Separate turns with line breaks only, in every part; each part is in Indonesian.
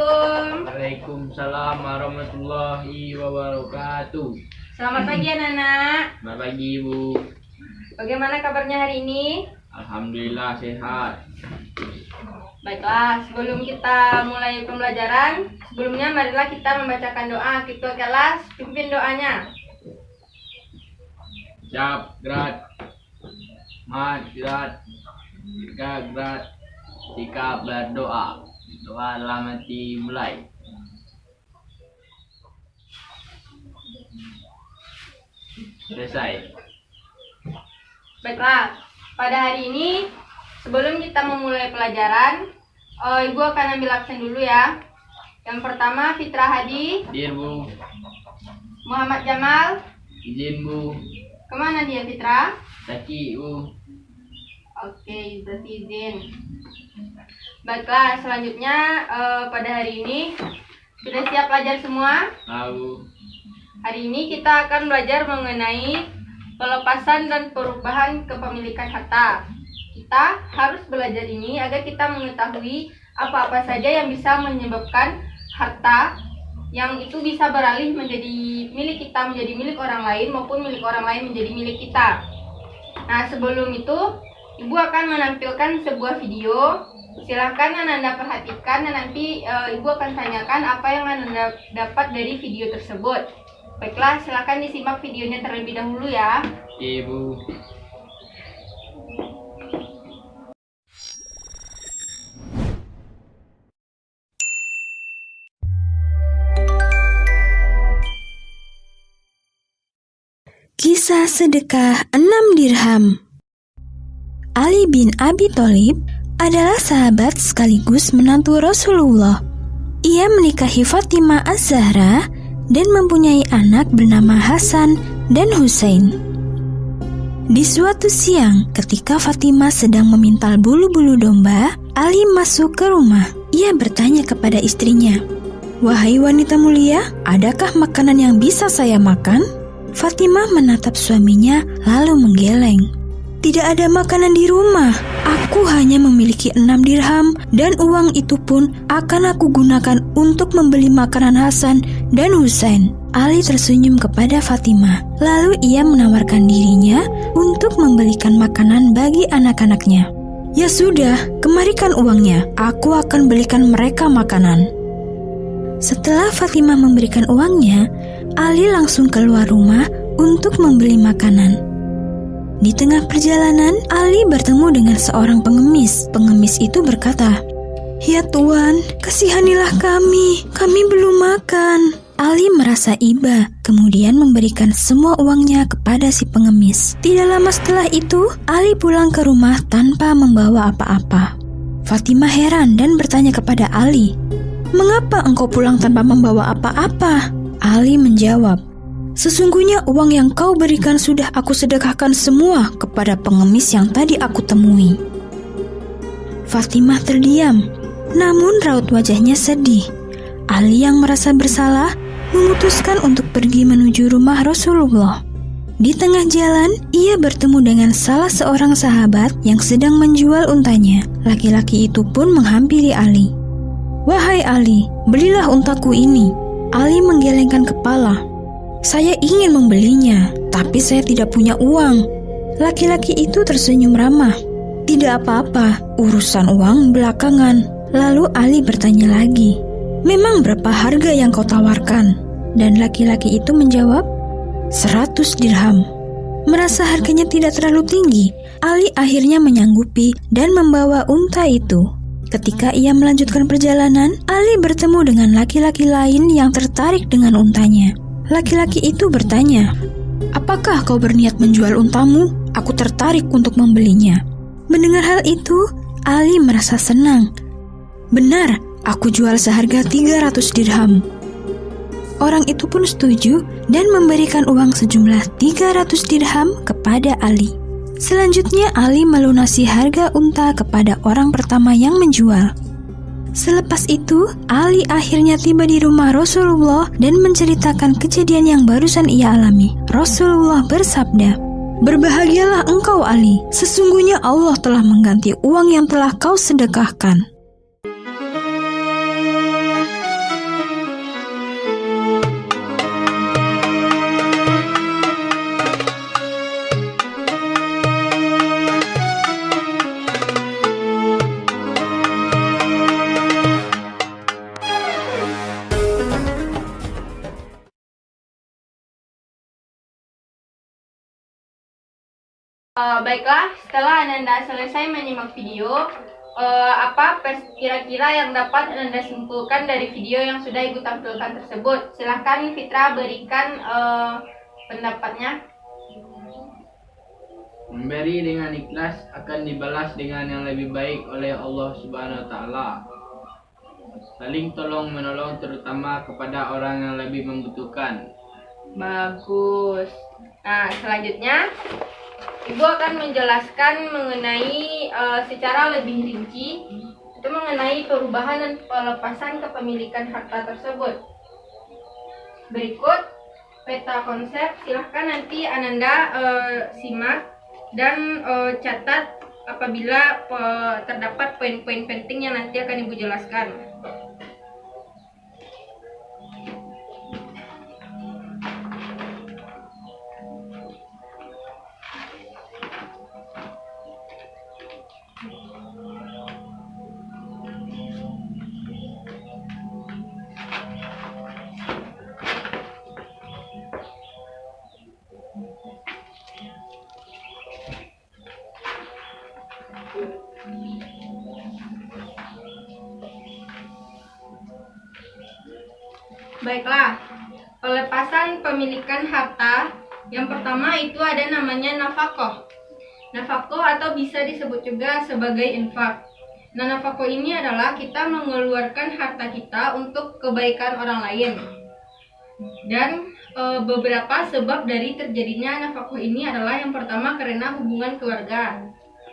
Assalamualaikum.
Waalaikumsalam warahmatullahi wabarakatuh.
Selamat pagi anak-anak.
Selamat pagi Ibu.
Bagaimana kabarnya hari ini?
Alhamdulillah sehat.
Baiklah, sebelum kita mulai pembelajaran, sebelumnya marilah kita membacakan doa. Ketua kelas, pimpin doanya.
Siap, gerak. Mat, gerak. Jika gerak. Jika berdoa. Doa dalam hati mulai. Selesai.
Baiklah, pada hari ini sebelum kita memulai pelajaran, Ibu akan ambil absen dulu ya. Yang pertama Fitra Hadi,
Hadir Bu.
Muhammad Jamal.
Izin Bu.
Kemana dia Fitra?
Taki Bu.
Oke, berarti izin. Baiklah, selanjutnya pada hari ini sudah siap belajar semua?
Tahu.
Hari ini kita akan belajar mengenai pelepasan dan perubahan kepemilikan harta. Kita harus belajar ini agar kita mengetahui apa-apa saja yang bisa menyebabkan harta yang itu bisa beralih menjadi milik kita, menjadi milik orang lain, maupun milik orang lain menjadi milik kita. Nah, sebelum itu Ibu akan menampilkan sebuah video. Silahkan Ananda perhatikan dan nanti Ibu akan tanyakan apa yang Ananda dapat dari video tersebut. Baiklah, silahkan disimak videonya terlebih dahulu ya.
Ibu.
Kisah sedekah 6 dirham. Ali bin Abi Thalib adalah sahabat sekaligus menantu Rasulullah. Ia menikahi Fatimah Az-Zahra dan mempunyai anak bernama Hasan dan Husain. Di suatu siang, ketika Fatimah sedang memintal bulu-bulu domba, Ali masuk ke rumah. Ia bertanya kepada istrinya, "Wahai wanita mulia, adakah makanan yang bisa saya makan?" Fatimah menatap suaminya lalu menggeleng. "Tidak ada makanan di rumah. Aku hanya memiliki 6 dirham dan uang itu pun akan aku gunakan untuk membeli makanan Hasan dan Husain." Ali tersenyum kepada Fatimah. Lalu ia menawarkan dirinya untuk membelikan makanan bagi anak-anaknya. "Ya sudah, kemarikan uangnya. Aku akan belikan mereka makanan." Setelah Fatimah memberikan uangnya, Ali langsung keluar rumah untuk membeli makanan. Di tengah perjalanan, Ali bertemu dengan seorang pengemis. Pengemis itu berkata, "Ya Tuan, kasihanilah kami belum makan." Ali merasa iba, kemudian memberikan semua uangnya kepada si pengemis. Tidak lama setelah itu, Ali pulang ke rumah tanpa membawa apa-apa. Fatimah heran dan bertanya kepada Ali, "Mengapa engkau pulang tanpa membawa apa-apa?" Ali menjawab, "Sesungguhnya uang yang kau berikan sudah aku sedekahkan semua kepada pengemis yang tadi aku temui." Fatimah terdiam, namun raut wajahnya sedih. Ali yang merasa bersalah memutuskan untuk pergi menuju rumah Rasulullah. Di tengah jalan, ia bertemu dengan salah seorang sahabat yang sedang menjual untanya. Laki-laki itu pun menghampiri Ali. "Wahai Ali, belilah untaku ini." Ali menggelengkan kepala. "Saya ingin membelinya, tapi saya tidak punya uang." Laki-laki itu tersenyum ramah. "Tidak apa-apa, urusan uang belakangan." Lalu Ali bertanya lagi, "Memang berapa harga yang kau tawarkan?" Dan laki-laki itu menjawab, 100 dirham. Merasa harganya tidak terlalu tinggi, Ali akhirnya menyanggupi dan membawa unta itu. Ketika ia melanjutkan perjalanan, Ali bertemu dengan laki-laki lain yang tertarik dengan untanya. Laki-laki itu bertanya, "Apakah kau berniat menjual untamu? Aku tertarik untuk membelinya." Mendengar hal itu, Ali merasa senang. "Benar, aku jual seharga 300 dirham." Orang itu pun setuju dan memberikan uang sejumlah 300 dirham kepada Ali. Selanjutnya Ali melunasi harga unta kepada orang pertama yang menjual. Selepas itu, Ali akhirnya tiba di rumah Rasulullah dan menceritakan kejadian yang barusan ia alami. Rasulullah bersabda, "Berbahagialah engkau Ali, sesungguhnya Allah telah mengganti uang yang telah kau sedekahkan."
Baiklah, setelah Ananda selesai menyimak video, kira-kira yang dapat Ananda simpulkan dari video yang sudah Ibu tampilkan tersebut? Silahkan Fitra berikan pendapatnya.
Memberi dengan ikhlas akan dibalas dengan yang lebih baik oleh Allah Subhanahu wa taala. Saling tolong menolong terutama kepada orang yang lebih membutuhkan.
Bagus. Nah, selanjutnya Ibu akan menjelaskan mengenai secara lebih rinci itu mengenai perubahan dan pelepasan kepemilikan harta tersebut. Berikut peta konsep, silahkan nanti Ananda simak dan catat apabila terdapat poin-poin penting yang nanti akan Ibu jelaskan. Baiklah, pelepasan pemilikan harta yang pertama itu ada namanya nafkah. Nafkah atau bisa disebut juga sebagai infak. Nah, nafkah ini adalah kita mengeluarkan harta kita untuk kebaikan orang lain. Dan beberapa sebab dari terjadinya nafkah ini adalah yang pertama karena hubungan keluarga.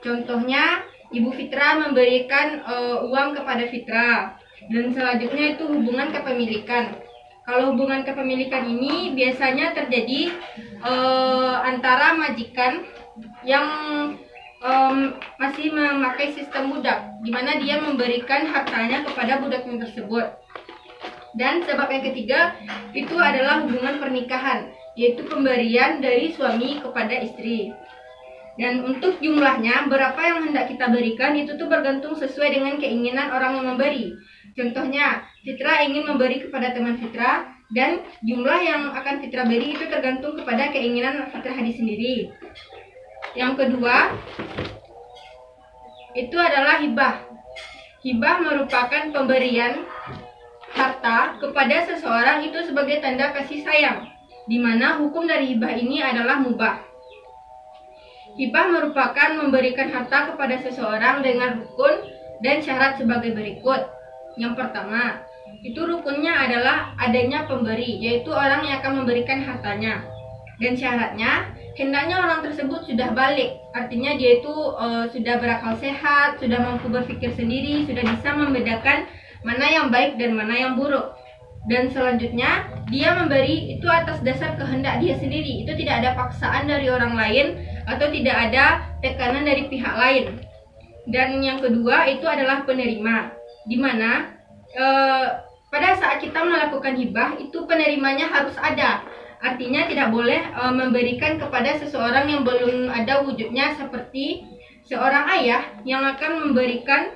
Contohnya, Ibu Fitra memberikan uang kepada Fitra. Dan selanjutnya itu hubungan kepemilikan. Kalau hubungan kepemilikan ini biasanya terjadi antara majikan yang masih memakai sistem budak, di mana dia memberikan hartanya kepada budaknya tersebut. Dan sebab yang ketiga itu adalah hubungan pernikahan, yaitu pemberian dari suami kepada istri. Dan untuk jumlahnya, berapa yang hendak kita berikan itu tuh bergantung sesuai dengan keinginan orang yang memberi. Contohnya, Fitra ingin memberi kepada teman Fitra, dan jumlah yang akan Fitra beri itu tergantung kepada keinginan Fitra Hadi sendiri. Yang kedua, itu adalah hibah. Hibah merupakan pemberian harta kepada seseorang itu sebagai tanda kasih sayang, di mana hukum dari hibah ini adalah mubah. Hibah merupakan memberikan harta kepada seseorang dengan rukun dan syarat sebagai berikut. Yang pertama, itu rukunnya adalah adanya pemberi, yaitu orang yang akan memberikan hartanya. Dan syaratnya, hendaknya orang tersebut sudah balik, artinya dia itu sudah berakal sehat, sudah mampu berpikir sendiri, sudah bisa membedakan mana yang baik dan mana yang buruk. Dan selanjutnya, dia memberi itu atas dasar kehendak dia sendiri, itu tidak ada paksaan dari orang lain atau tidak ada tekanan dari pihak lain. Dan yang kedua itu adalah penerima, di mana pada saat kita melakukan hibah itu penerimanya harus ada. Artinya tidak boleh memberikan kepada seseorang yang belum ada wujudnya, seperti seorang ayah yang akan memberikan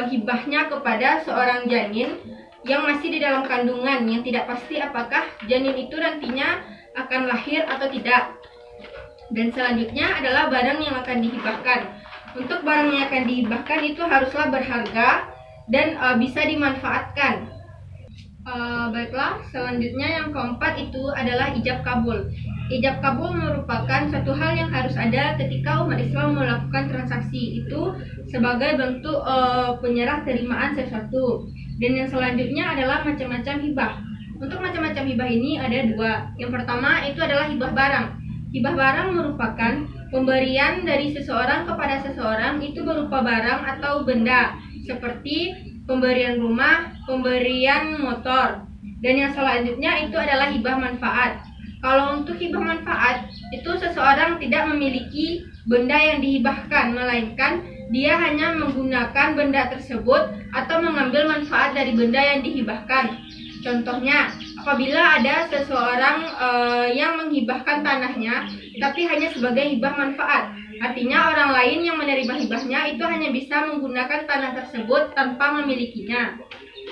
hibahnya kepada seorang janin yang masih di dalam kandungan, yang tidak pasti apakah janin itu nantinya akan lahir atau tidak. Dan selanjutnya adalah barang yang akan dihibahkan. Untuk barang yang akan dihibahkan itu haruslah berharga dan bisa dimanfaatkan. Baiklah, selanjutnya yang keempat itu adalah ijab kabul. Ijab kabul merupakan satu hal yang harus ada ketika umat Islam melakukan transaksi, itu sebagai bentuk penyerah terimaan sesuatu. Dan yang selanjutnya adalah macam-macam hibah. Untuk macam-macam hibah ini ada dua. Yang pertama itu adalah hibah barang. Hibah barang merupakan pemberian dari seseorang kepada seseorang, itu berupa barang atau benda, seperti pemberian rumah, pemberian motor. Dan yang selanjutnya itu adalah hibah manfaat. Kalau untuk hibah manfaat, itu seseorang tidak memiliki benda yang dihibahkan, melainkan dia hanya menggunakan benda tersebut atau mengambil manfaat dari benda yang dihibahkan. Contohnya, apabila ada seseorang yang menghibahkan tanahnya, tapi hanya sebagai hibah manfaat, artinya orang lain yang menerima hibahnya itu hanya bisa menggunakan tanah tersebut tanpa memilikinya.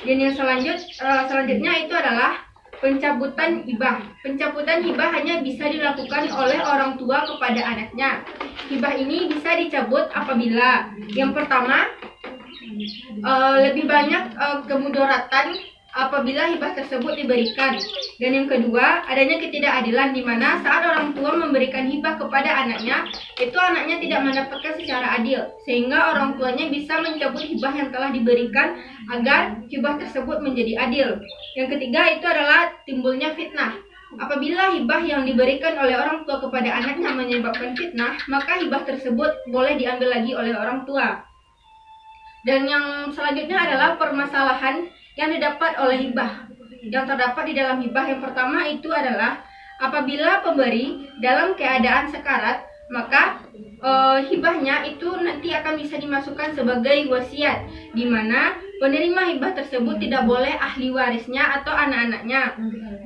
Dan yang selanjutnya itu adalah pencabutan hibah. Pencabutan hibah hanya bisa dilakukan oleh orang tua kepada anaknya. Hibah ini bisa dicabut apabila yang pertama lebih banyak kemudaratan apabila hibah tersebut diberikan, dan yang kedua adanya ketidakadilan di mana saat orang tua memberikan hibah kepada anaknya, itu anaknya tidak mendapatkan secara adil sehingga orang tuanya bisa mencabut hibah yang telah diberikan agar hibah tersebut menjadi adil. Yang ketiga itu adalah timbulnya fitnah. Apabila hibah yang diberikan oleh orang tua kepada anaknya menyebabkan fitnah, maka hibah tersebut boleh diambil lagi oleh orang tua. Dan yang selanjutnya adalah permasalahan yang didapat oleh hibah. Yang terdapat di dalam hibah yang pertama itu adalah apabila pemberi dalam keadaan sekarat, maka hibahnya itu nanti akan bisa dimasukkan sebagai wasiat, di mana penerima hibah tersebut tidak boleh ahli warisnya atau anak-anaknya,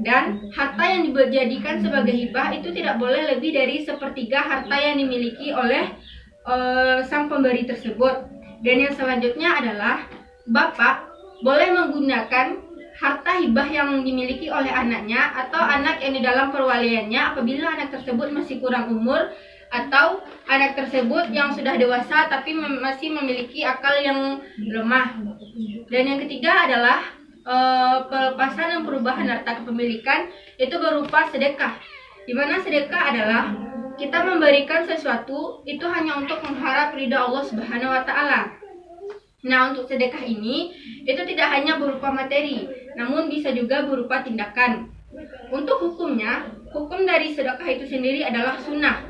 dan harta yang dijadikan sebagai hibah itu tidak boleh lebih dari sepertiga harta yang dimiliki oleh sang pemberi tersebut. Dan yang selanjutnya adalah bapak boleh menggunakan harta hibah yang dimiliki oleh anaknya atau anak yang di dalam perwaliannya apabila anak tersebut masih kurang umur atau anak tersebut yang sudah dewasa tapi masih memiliki akal yang lemah. Dan yang ketiga adalah pelepasan dan perubahan harta kepemilikan itu berupa sedekah, di mana sedekah adalah kita memberikan sesuatu itu hanya untuk mengharap ridha Allah Subhanahu wa Ta'ala. Nah, untuk sedekah ini itu tidak hanya berupa materi, namun bisa juga berupa tindakan. Untuk hukumnya, hukum dari sedekah itu sendiri adalah sunnah,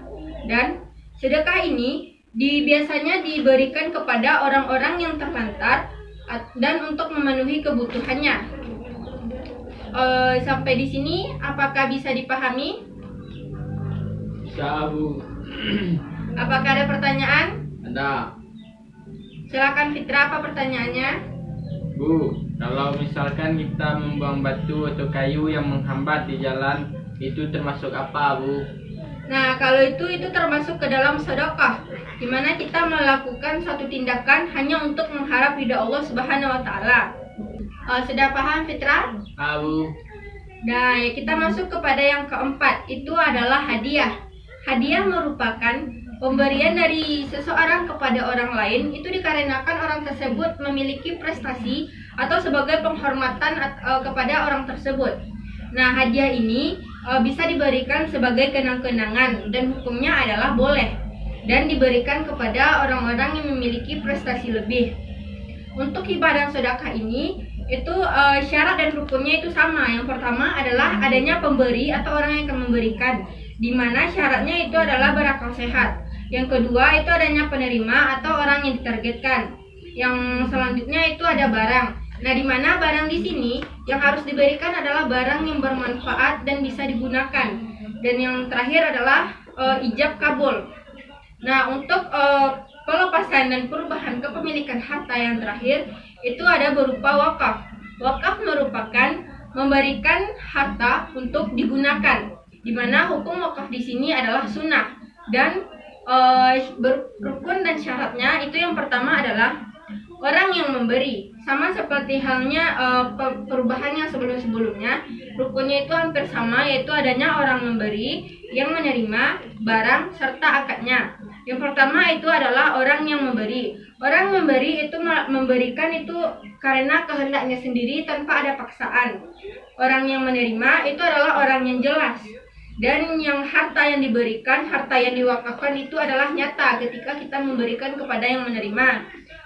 dan sedekah ini biasanya diberikan kepada orang-orang yang terlantar dan untuk memenuhi kebutuhannya. Sampai di sini, apakah bisa dipahami?
Bisa, Bu.
Apakah ada pertanyaan?
Ada.
Silakan Fitra, apa pertanyaannya?
Bu, kalau misalkan kita membuang batu atau kayu yang menghambat di jalan, itu termasuk apa, Bu?
Nah, kalau itu termasuk ke dalam sedekah, di mana kita melakukan satu tindakan hanya untuk mengharap ridha Allah Subhanahu wa Ta'ala. Sudah paham, Fitra?
Bu.
Nah, kita masuk kepada yang keempat, itu adalah hadiah. Hadiah merupakan pemberian dari seseorang kepada orang lain itu dikarenakan orang tersebut memiliki prestasi atau sebagai penghormatan kepada orang tersebut. Nah, hadiah ini bisa diberikan sebagai kenang-kenangan dan hukumnya adalah boleh dan diberikan kepada orang-orang yang memiliki prestasi lebih. Untuk hibah dan sedekah ini itu syarat dan rukunnya itu sama. Yang pertama adalah adanya pemberi atau orang yang akan memberikan, di mana syaratnya itu adalah berakal sehat. Yang kedua itu adanya penerima atau orang yang ditargetkan. Yang selanjutnya itu ada barang. Nah, di mana barang di sini yang harus diberikan adalah barang yang bermanfaat dan bisa digunakan. Dan yang terakhir adalah ijab kabul. Nah, untuk pelepasan dan perubahan kepemilikan harta yang terakhir itu ada berupa wakaf. Wakaf merupakan memberikan harta untuk digunakan, di mana hukum wakaf di sini adalah sunnah dan rukun dan syaratnya itu yang pertama adalah orang yang memberi, sama seperti halnya perubahan yang sebelum-sebelumnya. Rukunnya itu hampir sama, yaitu adanya orang memberi yang menerima barang serta akadnya. Yang pertama itu adalah orang yang memberi. Orang memberi itu memberikan itu karena kehendaknya sendiri tanpa ada paksaan. Orang yang menerima itu adalah orang yang jelas. Dan yang harta yang diberikan, harta yang diwakafkan itu adalah nyata ketika kita memberikan kepada yang menerima.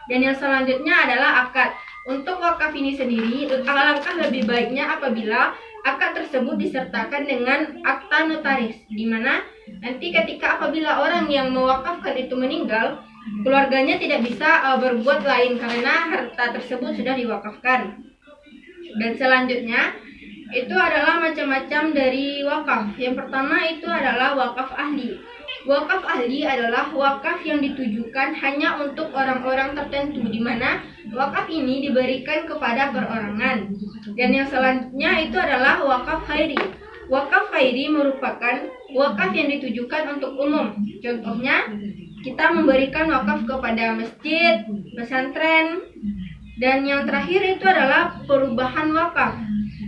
Dan yang selanjutnya adalah akad. Untuk wakaf ini sendiri, alangkah lebih baiknya apabila akad tersebut disertakan dengan akta notaris, di mana nanti ketika apabila orang yang mewakafkan itu meninggal, keluarganya tidak bisa berbuat lain karena harta tersebut sudah diwakafkan. Dan selanjutnya itu adalah macam-macam dari wakaf. Yang pertama itu adalah wakaf ahli. Wakaf ahli adalah wakaf yang ditujukan hanya untuk orang-orang tertentu, di mana wakaf ini diberikan kepada perorangan. Dan yang selanjutnya itu adalah wakaf khairi. Wakaf khairi merupakan wakaf yang ditujukan untuk umum. Contohnya, kita memberikan wakaf kepada masjid, pesantren, Dan yang terakhir itu adalah perubahan wakaf.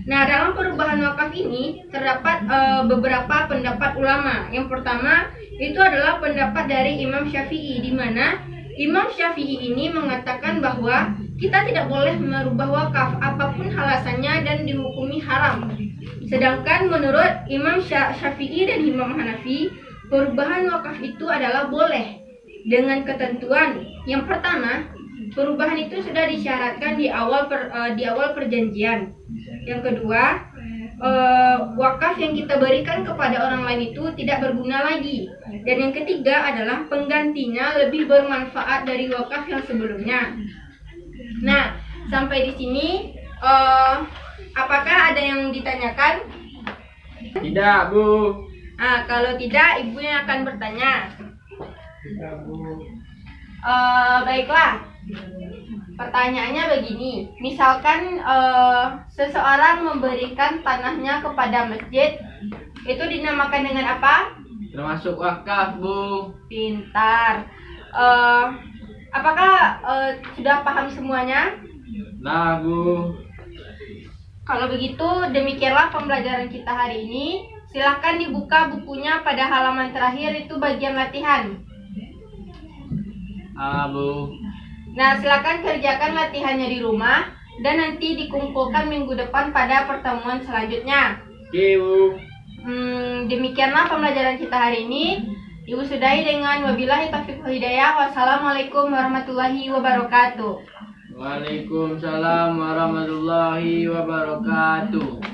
Nah, dalam perubahan wakaf ini terdapat beberapa pendapat ulama. Yang pertama itu adalah pendapat dari Imam Syafi'i, di mana Imam Syafi'i ini mengatakan bahwa kita tidak boleh merubah wakaf apapun alasannya dan dihukumi haram. Sedangkan menurut Imam Syafi'i dan Imam Hanafi, perubahan wakaf itu adalah boleh dengan ketentuan. Yang pertama, perubahan itu sudah disyaratkan di awal perjanjian. Yang kedua, wakaf yang kita berikan kepada orang lain itu tidak berguna lagi. Dan yang ketiga adalah penggantinya lebih bermanfaat dari wakaf yang sebelumnya. Nah, sampai di sini, apakah ada yang ditanyakan?
Tidak, Bu.
Nah, kalau tidak, ibu yang akan bertanya.
Tidak, Bu.
Baiklah. Pertanyaannya begini, misalkan seseorang memberikan tanahnya kepada masjid, itu dinamakan dengan apa?
Termasuk wakaf, Bu.
Pintar. Apakah sudah paham semuanya?
Nah, Bu.
Kalau begitu, demikianlah pembelajaran kita hari ini. Silakan dibuka bukunya pada halaman terakhir, itu bagian latihan.
Bu.
Nah, silakan kerjakan latihannya di rumah dan nanti dikumpulkan minggu depan pada pertemuan selanjutnya.
Oke, Bu.
Demikianlah pembelajaran kita hari ini. Ibu sudahi dengan wabillahi taufiq wal hidayah. Wassalamualaikum warahmatullahi wabarakatuh.
Waalaikumsalam warahmatullahi wabarakatuh.